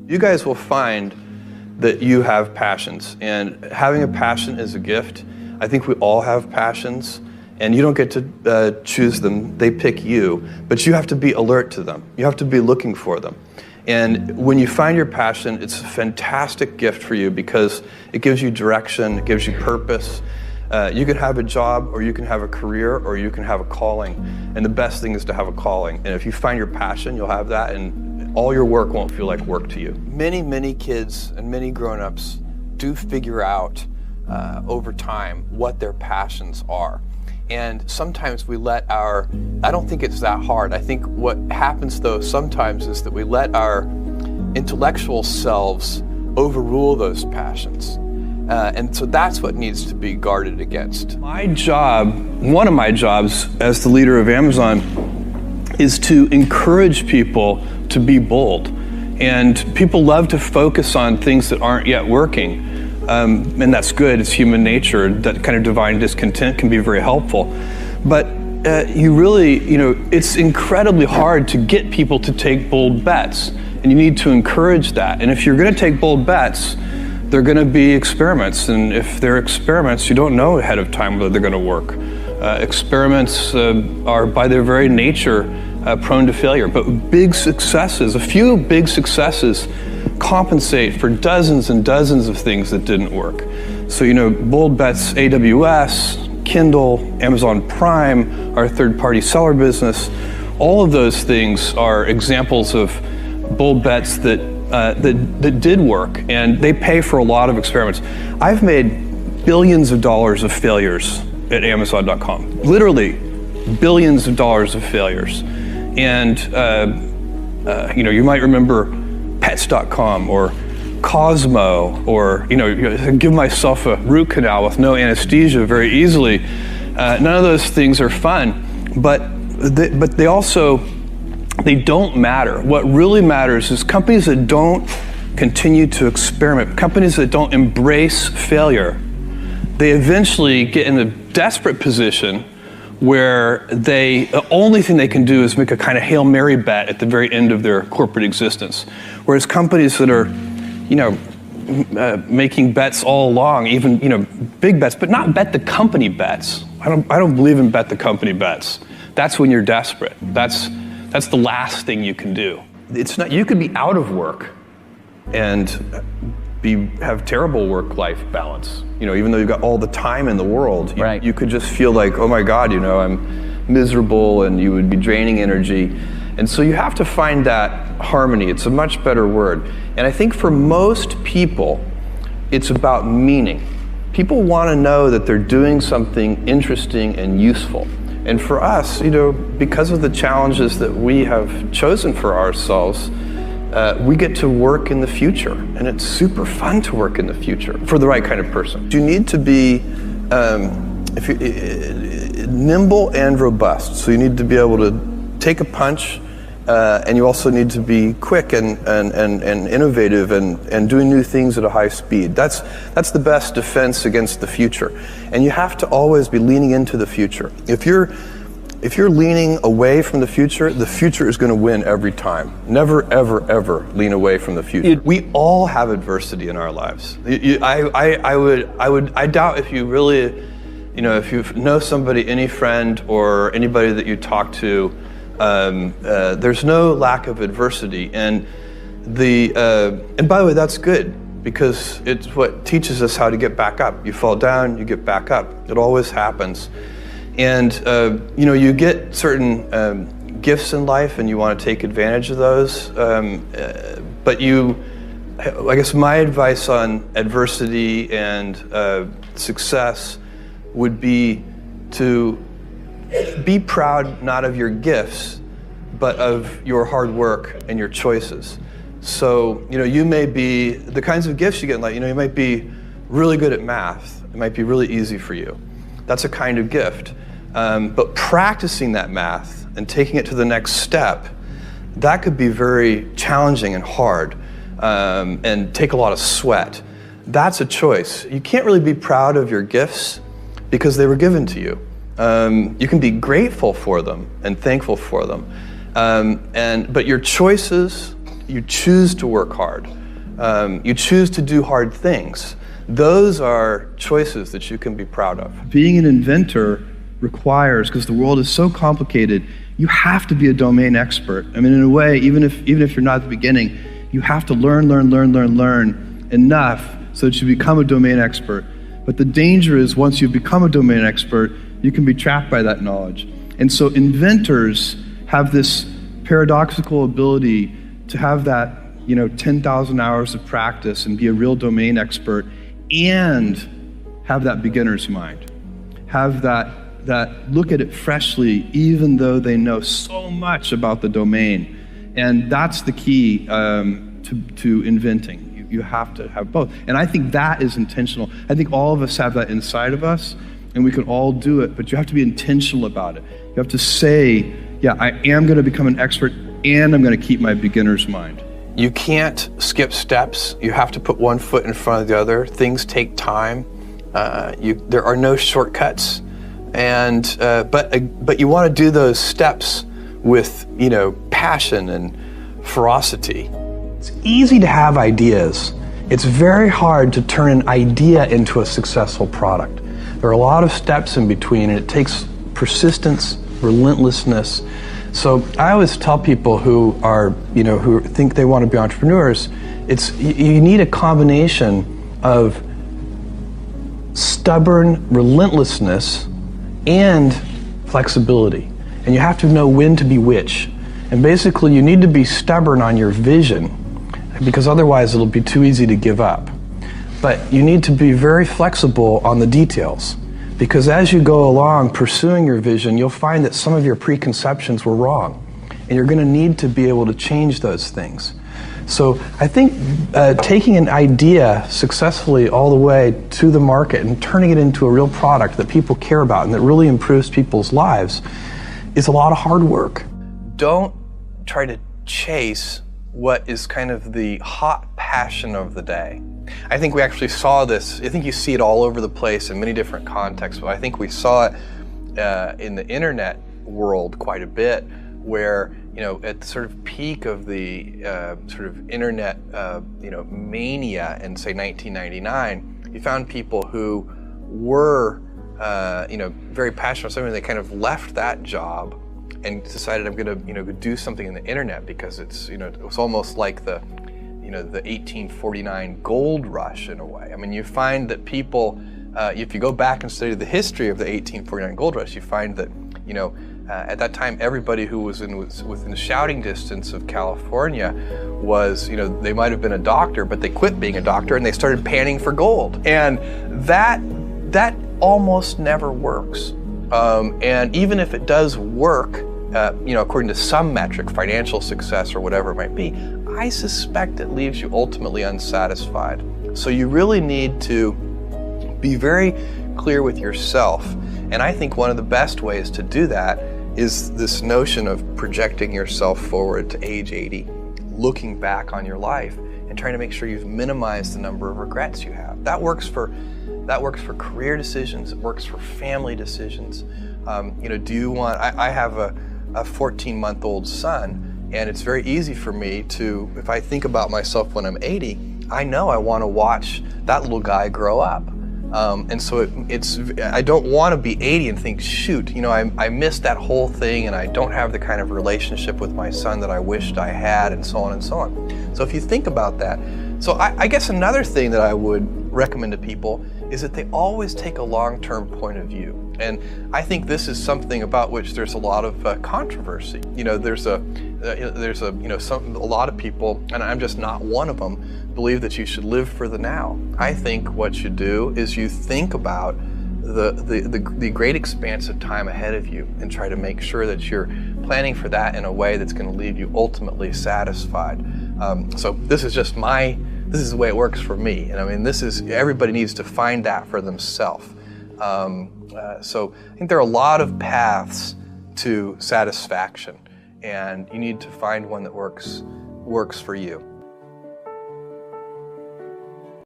You guys will find that you have passions, and having a passion is a gift. I think we all have passions, and you don't get to choose them. They pick you, but you have to be alert to them. You have to be looking for them. And when you find your passion, it's a fantastic gift for you because it gives you direction, it gives you purpose. You can have a job, or you can have a career, or you can have a calling. And the best thing is to have a calling. And if you find your passion, you'll have that, and all your work won't feel like work to you. Many kids and many grown-ups do figure out over time what their passions are. And sometimes we let I don't think it's that hard. I think what happens though sometimes is that we let our intellectual selves overrule those passions. And so that's what needs to be guarded against. My job, one of my jobs as the leader of Amazon, is to encourage people to be bold. And people love to focus on things that aren't yet working. And that's good, it's human nature. That kind of divine discontent can be very helpful. But it's incredibly hard to get people to take bold bets. And you need to encourage that. And if you're gonna take bold bets, they're gonna be experiments. And if they're experiments, you don't know ahead of time whether they're gonna work. Experiments are by their very nature prone to failure. But big successes, a few big successes, compensate for dozens and dozens of things that didn't work. So, bold bets, AWS, Kindle, Amazon Prime, our third-party seller business, all of those things are examples of bold bets that did work, and they pay for a lot of experiments. I've made billions of dollars of failures at Amazon.com, literally billions of dollars of failures. And you might remember Pets.com or Cosmo, or give myself a root canal with no anesthesia very easily. None of those things are fun, but they don't matter. What really matters is companies that don't continue to experiment, companies that don't embrace failure. They eventually get in a desperate position where the only thing they can do is make a kind of Hail Mary bet at the very end of their corporate existence. Whereas companies that are, making bets all along, even, big bets, but not bet the company bets. I don't believe in bet the company bets. That's when you're desperate. That's the last thing you can do. It's not, you could be out of work and have terrible work-life balance. Even though you've got all the time in the world, right. You could just feel like, oh my God, I'm miserable, and you would be draining energy. And so you have to find that harmony. It's a much better word. And I think for most people, it's about meaning. People want to know that they're doing something interesting and useful. And for us, because of the challenges that we have chosen for ourselves, we get to work in the future, and it's super fun to work in the future for the right kind of person. You need to be nimble and robust. So you need to be able to take a punch, and you also need to be quick and innovative and doing new things at a high speed. That's the best defense against the future. And you have to always be leaning into the future. If you're leaning away from the future is going to win every time. Never, ever, ever lean away from the future. We all have adversity in our lives. I doubt if you really, if you know somebody, any friend or anybody that you talk to, there's no lack of adversity. And by the way, that's good, because it's what teaches us how to get back up. You fall down, you get back up. It always happens. And you get certain gifts in life, and you want to take advantage of those. But I guess my advice on adversity and success would be to be proud not of your gifts, but of your hard work and your choices. So you may be the kinds of gifts you get in life. You might be really good at math. It might be really easy for you. That's a kind of gift. But practicing that math and taking it to the next step, that could be very challenging and hard, and take a lot of sweat. That's a choice. You can't really be proud of your gifts because they were given to you. You can be grateful for them and thankful for them. But your choices you choose to work hard. You choose to do hard things. Those are choices that you can be proud of. Being an inventor requires, because the world is so complicated, you have to be a domain expert. I mean, in a way, even if you're not at the beginning, you have to learn enough so that you become a domain expert. But the danger is once you become a domain expert, you can be trapped by that knowledge. And so inventors have this paradoxical ability to have that 10,000 hours of practice and be a real domain expert and have that beginner's mind. Have that look at it freshly, even though they know so much about the domain. And that's the key to inventing. You have to have both. And I think that is intentional. I think all of us have that inside of us, and we can all do it, but you have to be intentional about it. You have to say, yeah, I am going to become an expert, and I'm going to keep my beginner's mind. You can't skip steps. You have to put one foot in front of the other. Things take time. There are no shortcuts. And but you want to do those steps with passion and ferocity. It's easy to have ideas. It's very hard to turn an idea into a successful product. There are a lot of steps in between, and it takes persistence, relentlessness. So I always tell people who are who think they want to be entrepreneurs, you need a combination of stubborn relentlessness and flexibility. And you have to know when to be which. And basically you need to be stubborn on your vision, because otherwise it'll be too easy to give up. But you need to be very flexible on the details, because as you go along pursuing your vision, you'll find that some of your preconceptions were wrong, and you're going to need to be able to change those things. So I think taking an idea successfully all the way to the market and turning it into a real product that people care about and that really improves people's lives is a lot of hard work. Don't try to chase what is kind of the hot passion of the day. I think we actually saw this, I think you see it all over the place in many different contexts, but I think we saw it in the internet world quite a bit, where at the sort of peak of the sort of internet mania in say 1999, you found people who were very passionate about something. They kind of left that job and decided, I'm going to do something in the internet, because it's it was almost like the the 1849 gold rush in a way. I mean, you find that people, if you go back and study the history of the 1849 gold rush, you find that at that time everybody who was within shouting distance of California was they might have been a doctor, but they quit being a doctor and they started panning for gold, and that almost never works. And even if it does work, according to some metric, financial success or whatever it might be, I suspect it leaves you ultimately unsatisfied. So you really need to be very clear with yourself. And I think one of the best ways to do that is this notion of projecting yourself forward to age 80, looking back on your life and trying to make sure you've minimized the number of regrets you have. That works for career decisions. It works for family decisions. Do you want? I have a 14-month-old son, and it's very easy for me to, if I think about myself when I'm 80, I know I want to watch that little guy grow up. And so I don't want to be 80 and think, shoot, I missed that whole thing, and I don't have the kind of relationship with my son that I wished I had, and so on and so on. So if you think about that, so I guess another thing that I would recommend to people is that they always take a long-term point of view. And I think this is something about which there's a lot of controversy. There's a lot of people, and I'm just not one of them, believe that you should live for the now. I think what you do is you think about the great expanse of time ahead of you and try to make sure that you're planning for that in a way that's going to leave you ultimately satisfied. So this is the way it works for me. And I mean, everybody needs to find that for themselves. So I think there are a lot of paths to satisfaction, and you need to find one that works for you.